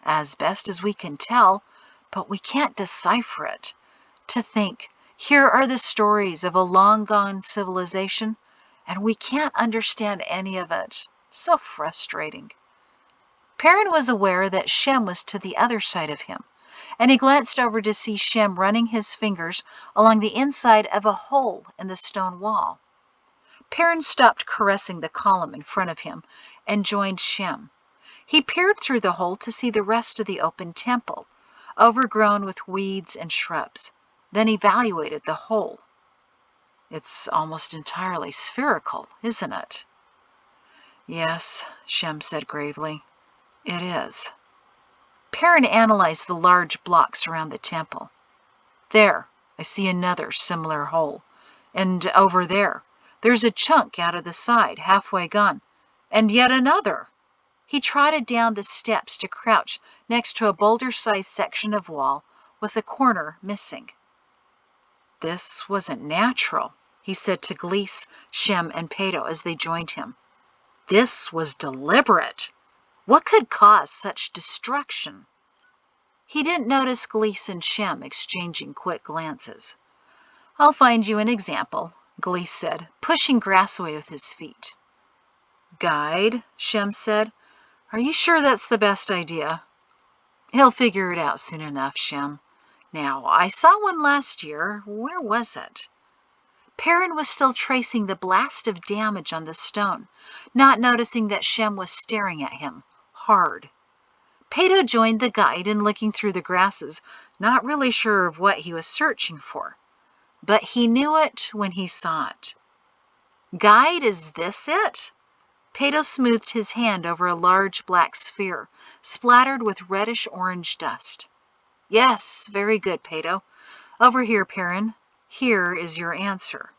"As best as we can tell, but we can't decipher it. To think, here are the stories of a long-gone civilization, and we can't understand any of it. So frustrating." Perrin was aware that Shem was to the other side of him, and he glanced over to see Shem running his fingers along the inside of a hole in the stone wall. Perrin stopped caressing the column in front of him and joined Shem. He peered through the hole to see the rest of the open temple, overgrown with weeds and shrubs, then evaluated the hole. "It's almost entirely spherical, isn't it?" "Yes," Shem said gravely, "it is." Perrin analyzed the large blocks around the temple. "There, I see another similar hole. And over there's a chunk out of the side, halfway gone. And yet another." He trotted down the steps to crouch next to a boulder-sized section of wall with a corner missing. "This wasn't natural," he said to Gleese, Shem, and Pato as they joined him. "This was deliberate. What could cause such destruction?" He didn't notice Gleese and Shem exchanging quick glances. "I'll find you an example," Gleese said, pushing grass away with his feet. "Guide," Shem said, "are you sure that's the best idea?" "He'll figure it out soon enough, Shem. Now, I saw one last year. Where was it?" Perrin was still tracing the blast of damage on the stone, not noticing that Shem was staring at him, hard. Pato joined the guide in looking through the grasses, not really sure of what he was searching for. But he knew it when he saw it. "Guide, is this it?" Pato smoothed his hand over a large black sphere, splattered with reddish-orange dust. "Yes, very good, Pato. Over here, Perrin. Here is your answer."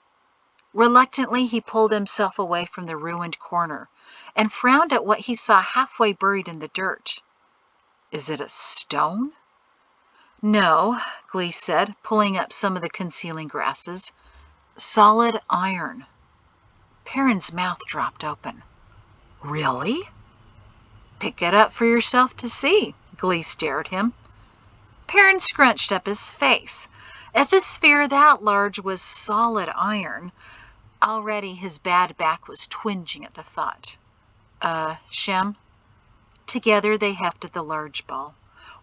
Reluctantly, he pulled himself away from the ruined corner and frowned at what he saw halfway buried in the dirt. "Is it a stone?" "No," Gleese said, pulling up some of the concealing grasses. "Solid iron." Perrin's mouth dropped open. "Really?" "Pick it up for yourself to see," Gleese dared him. Perrin scrunched up his face. If a sphere that large was solid iron, already his bad back was twinging at the thought. Shem?" Together they hefted the large ball.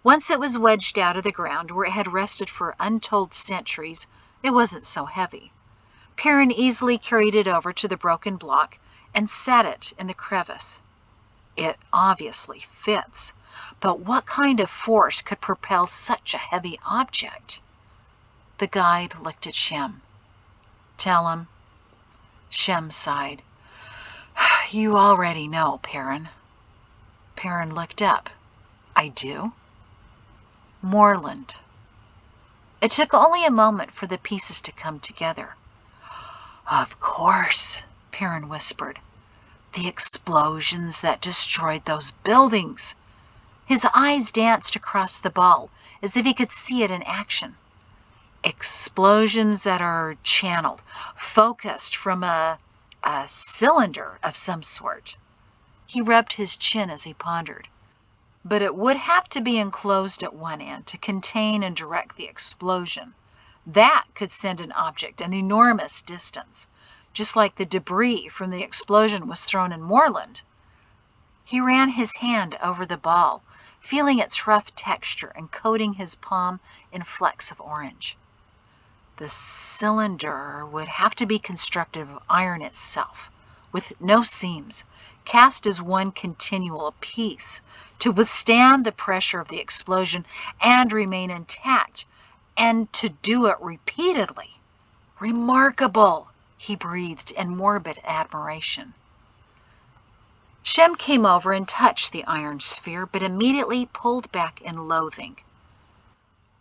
Once it was wedged out of the ground where it had rested for untold centuries, it wasn't so heavy. Perrin easily carried it over to the broken block and sat it in the crevice. It obviously fits, but what kind of force could propel such a heavy object? The guide looked at Shem. Tell him. Shem sighed. You already know, Perrin. Perrin looked up. I do? Moreland. It took only a moment for the pieces to come together. Of course, Perrin whispered. The explosions that destroyed those buildings. His eyes danced across the ball as if he could see it in action. Explosions that are channeled, focused from a cylinder of some sort. He rubbed his chin as he pondered. But it would have to be enclosed at one end to contain and direct the explosion. That could send an object an enormous distance, just like the debris from the explosion was thrown in Moreland. He ran his hand over the ball, feeling its rough texture and coating his palm in flecks of orange. The cylinder would have to be constructed of iron itself, with no seams, cast as one continual piece, to withstand the pressure of the explosion and remain intact, and to do it repeatedly. Remarkable, he breathed in morbid admiration. Shem came over and touched the iron sphere, but immediately pulled back in loathing.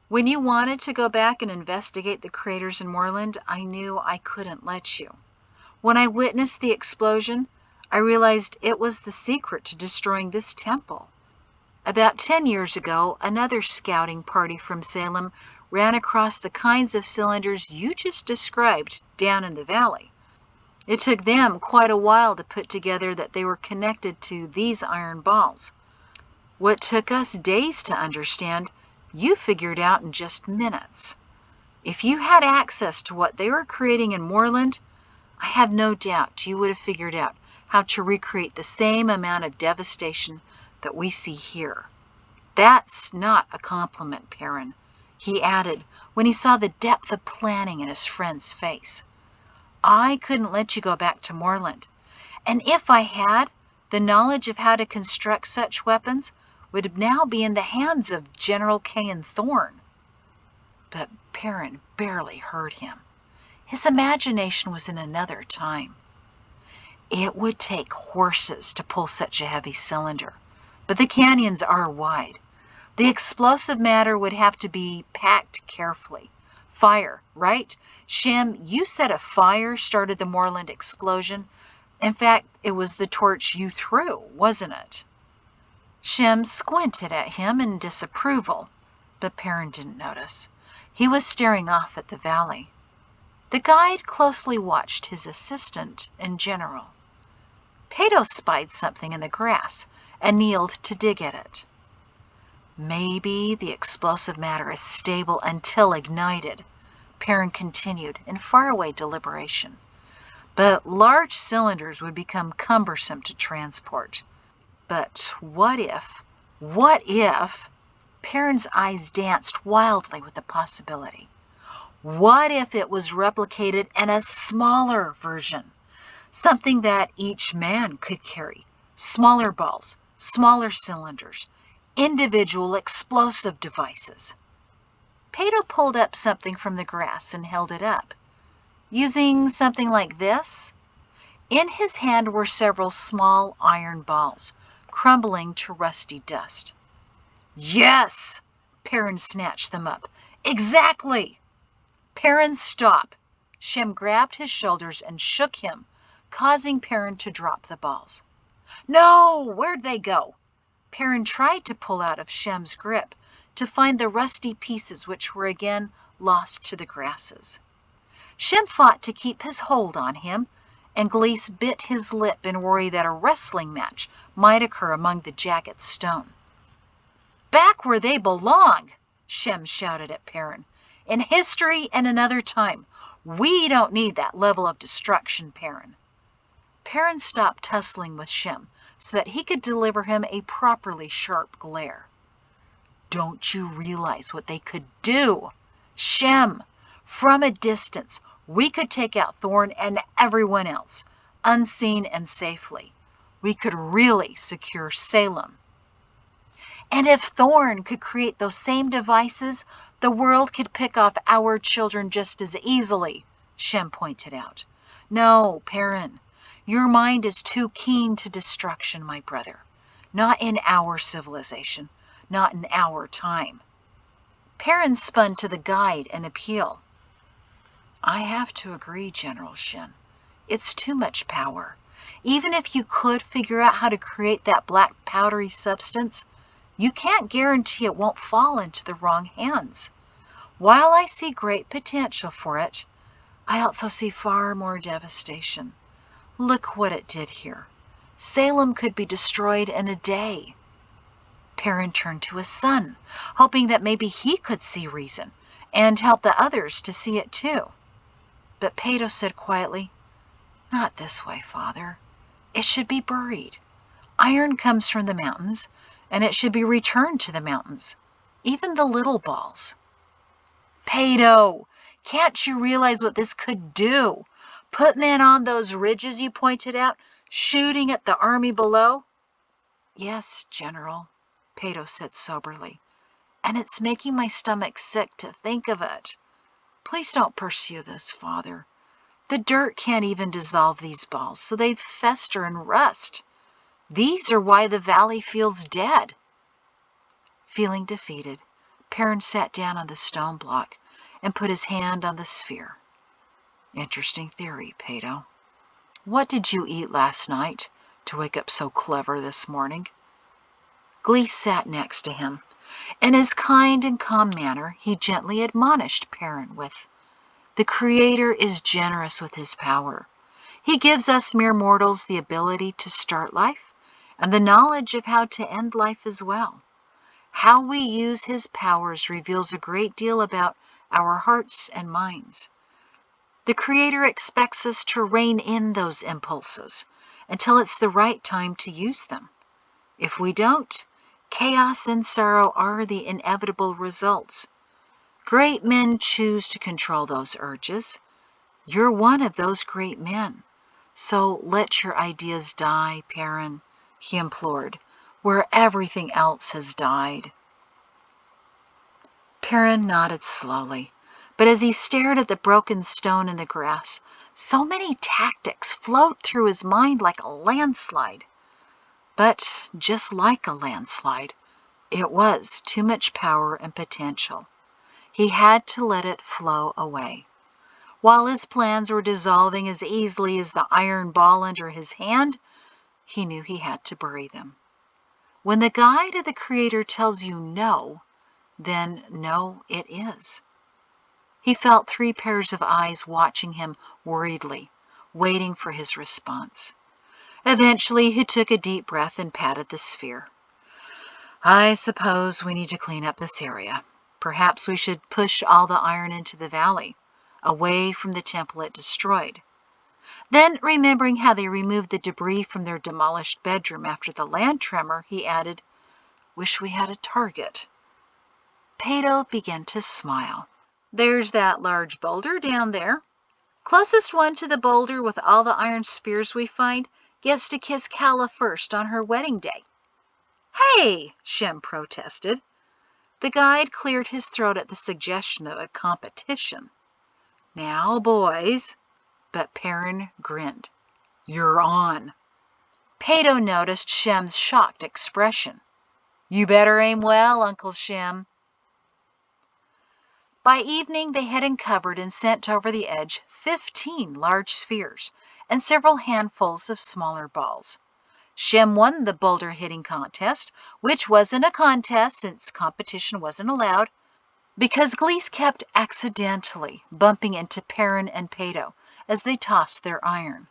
When you wanted to go back and investigate the craters in Moreland, I knew I couldn't let you. When I witnessed the explosion, I realized it was the secret to destroying this temple. About 10 years ago, another scouting party from Salem ran across the kinds of cylinders you just described down in the valley. It took them quite a while to put together that they were connected to these iron balls. What took us days to understand, you figured out in just minutes. If you had access to what they were creating in Moreland, I have no doubt you would have figured out how to recreate the same amount of devastation that we see here. That's not a compliment, Perrin, he added when he saw the depth of planning in his friend's face. I couldn't let you go back to Moreland, and if I had, the knowledge of how to construct such weapons would now be in the hands of General Cain Thorne. But Perrin barely heard him. His imagination was in another time. It would take horses to pull such a heavy cylinder, but the canyons are wide. The explosive matter would have to be packed carefully. Fire, right? Shem, you said a fire started the Moreland explosion. In fact, it was the torch you threw, wasn't it? Shem squinted at him in disapproval, but Perrin didn't notice. He was staring off at the valley. The guide closely watched his assistant and general. Pato spied something in the grass and kneeled to dig at it. Maybe the explosive matter is stable until ignited, Perrin continued in faraway deliberation. But large cylinders would become cumbersome to transport. But what if, Perrin's eyes danced wildly with the possibility. What if it was replicated in a smaller version? Something that each man could carry. Smaller balls, smaller cylinders, individual explosive devices. Pato pulled up something from the grass and held it up. Using something like this? In his hand were several small iron balls, crumbling to rusty dust. Yes! Perrin snatched them up. Exactly! Perrin, stop! Shem grabbed his shoulders and shook him, causing Perrin to drop the balls. No! Where'd they go? Perrin tried to pull out of Shem's grip to find the rusty pieces which were again lost to the grasses. Shem fought to keep his hold on him, and Glees bit his lip in worry that a wrestling match might occur among the jagged stone. Back where they belong, Shem shouted at Perrin. In history and another time, we don't need that level of destruction, Perrin. Perrin stopped tussling with Shem so that he could deliver him a properly sharp glare. Don't you realize what they could do? Shem, from a distance, we could take out Thorne and everyone else, unseen and safely. we could really secure Salem. And if Thorn could create those same devices, the world could pick off our children just as easily, Shem pointed out. No, Perrin, your mind is too keen to destruction, my brother. Not in our civilization, not in our time. Perrin spun to the guide in appeal. I have to agree, General Shen. It's too much power. Even if you could figure out how to create that black powdery substance, you can't guarantee it won't fall into the wrong hands. While I see great potential for it, I also see far more devastation. Look what it did here. Salem could be destroyed in a day. Perrin turned to his son, hoping that maybe he could see reason and help the others to see it too. But Pato said quietly, Not this way, Father. It should be buried. Iron comes from the mountains, and it should be returned to the mountains, even the little balls. Pato, can't you realize what this could do? Put men on those ridges you pointed out, shooting at the army below? Yes, General, Pato said soberly, and it's making my stomach sick to think of it. Please don't pursue this, Father. The dirt can't even dissolve these balls, so they fester and rust. These are why the valley feels dead. Feeling defeated, Perrin sat down on the stone block and put his hand on the sphere. Interesting theory, Pato. What did you eat last night to wake up so clever this morning? Glees sat next to him. In his kind and calm manner, he gently admonished Perrin with, The Creator is generous with his power. He gives us mere mortals the ability to start life and the knowledge of how to end life as well. How we use his powers reveals a great deal about our hearts and minds. The Creator expects us to rein in those impulses until it's the right time to use them. If we don't, chaos and sorrow are the inevitable results. Great men choose to control those urges. You're one of those great men. So let your ideas die, Perrin, he implored, where everything else has died. Perrin nodded slowly, but as he stared at the broken stone in the grass, so many tactics flowed through his mind like a landslide. But just like a landslide, it was too much power and potential. He had to let it flow away. While his plans were dissolving as easily as the iron ball under his hand, he knew he had to bury them. When the guide of the Creator tells you no, then no it is. He felt 3 pairs of eyes watching him worriedly, waiting for his response. Eventually, he took a deep breath and patted the sphere. I suppose we need to clean up this area. Perhaps we should push all the iron into the valley, away from the temple it destroyed. Then, remembering how they removed the debris from their demolished bedroom after the land tremor, he added, Wish we had a target. Pato began to smile. There's that large boulder down there. Closest one to the boulder with all the iron spears we find gets to kiss Kala first on her wedding day. Hey, Shem protested. The guide cleared his throat at the suggestion of a competition. Now, boys. But Perrin grinned. You're on. Pato noticed Shem's shocked expression. You better aim well, Uncle Shem. By evening, they had uncovered and sent over the edge 15 large spheres and several handfuls of smaller balls. Shem won the boulder hitting contest, which wasn't a contest since competition wasn't allowed, because Glees kept accidentally bumping into Perrin and Pato as they tossed their iron.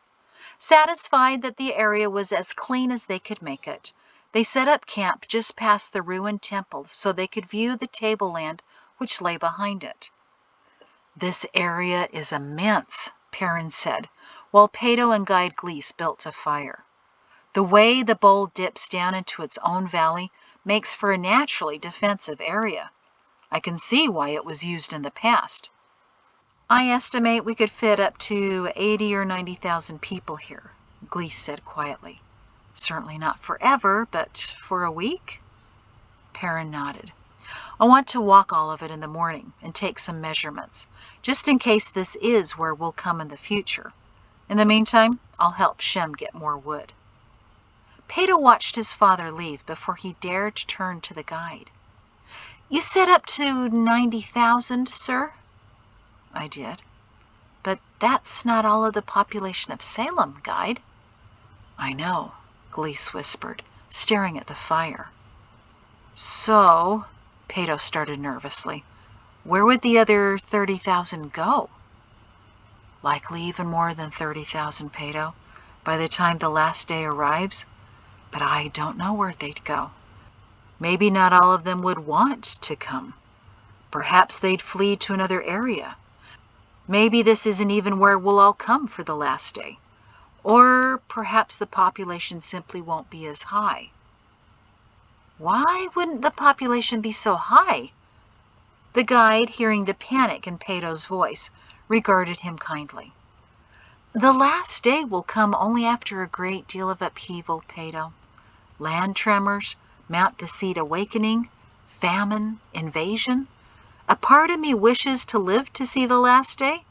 Satisfied that the area was as clean as they could make it, they set up camp just past the ruined temple so they could view the tableland which lay behind it. This area is immense, Perrin said, while Pato and Guide Glees built a fire. The way the bowl dips down into its own valley makes for a naturally defensive area. I can see why it was used in the past. I estimate we could fit up to 80 or 90,000 people here, Glees said quietly. Certainly not forever, but for a week? Perrin nodded. I want to walk all of it in the morning and take some measurements, just in case this is where we'll come in the future. In the meantime, I'll help Shem get more wood. Pedo watched his father leave before he dared turn to the guide. You said up to 90,000, sir? I did. But that's not all of the population of Salem, guide. I know, Glees whispered, staring at the fire. So, Pedo started nervously, where would the other 30,000 go? Likely even more than 30,000, Pedo, by the time the last day arrives. But I don't know where they'd go. Maybe not all of them would want to come. Perhaps they'd flee to another area. Maybe this isn't even where we'll all come for the last day. Or perhaps the population simply won't be as high. Why wouldn't the population be so high? The guide, hearing the panic in Pedo's voice, regarded him kindly. The last day will come only after a great deal of upheaval, Pedo. Land tremors, Mount Deceit awakening, famine, invasion. A part of me wishes to live to see the last day,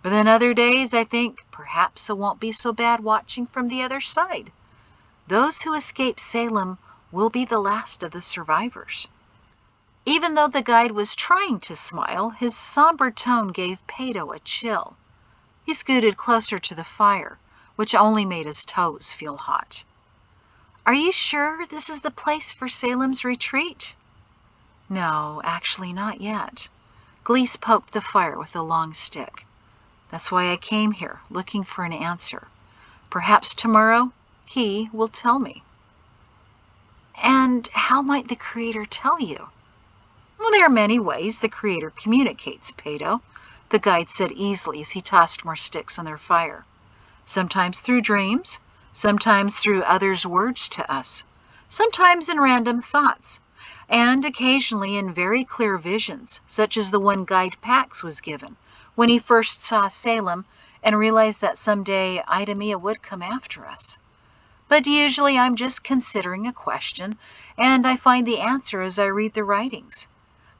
but then other days I think perhaps it won't be so bad watching from the other side. Those who escape Salem will be the last of the survivors. Even though the guide was trying to smile, his somber tone gave Pedo a chill. He scooted closer to the fire, which only made his toes feel hot. Are you sure this is the place for Salem's retreat? No, actually not yet. Glees poked the fire with a long stick. That's why I came here, looking for an answer. Perhaps tomorrow he will tell me. And how might the Creator tell you? Well, there are many ways the Creator communicates, Pedo, the guide said easily as he tossed more sticks on their fire. Sometimes through dreams, sometimes through others' words to us, sometimes in random thoughts, and occasionally in very clear visions, such as the one Guide Pax was given when he first saw Salem and realized that someday Idamia would come after us. But usually I'm just considering a question, and I find the answer as I read the writings.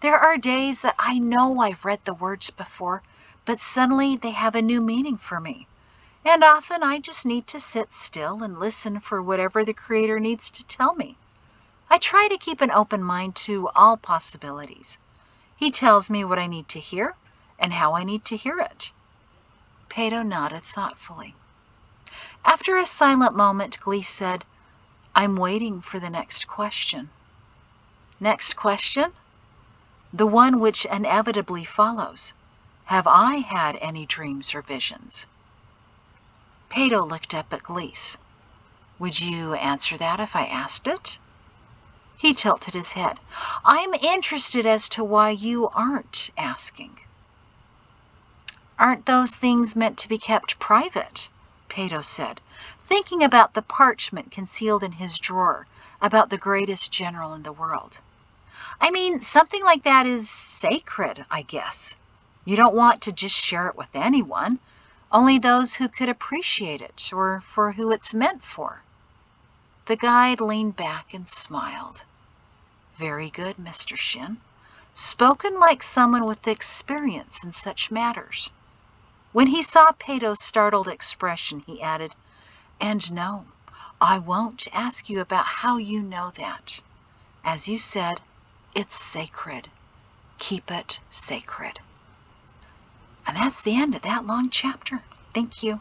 There are days that I know I've read the words before, but suddenly they have a new meaning for me. And often I just need to sit still and listen for whatever the Creator needs to tell me. I try to keep an open mind to all possibilities. He tells me what I need to hear and how I need to hear it. Pedo nodded thoughtfully. After a silent moment, Glees said, I'm waiting for the next question. Next question? The one which inevitably follows. Have I had any dreams or visions? Pedo looked up at Glees. Would you answer that if I asked it? He tilted his head. I'm interested as to why you aren't asking. Aren't those things meant to be kept private? Pedo said, thinking about the parchment concealed in his drawer about the greatest general in the world. I mean, something like that is sacred, I guess. You don't want to just share it with anyone, only those who could appreciate it or for who it's meant for. The guide leaned back and smiled. Very good, Mr. Shin. Spoken like someone with experience in such matters. When he saw Pedo's startled expression, he added, And no, I won't ask you about how you know that. As you said, it's sacred. Keep it sacred. And that's the end of that long chapter. Thank you.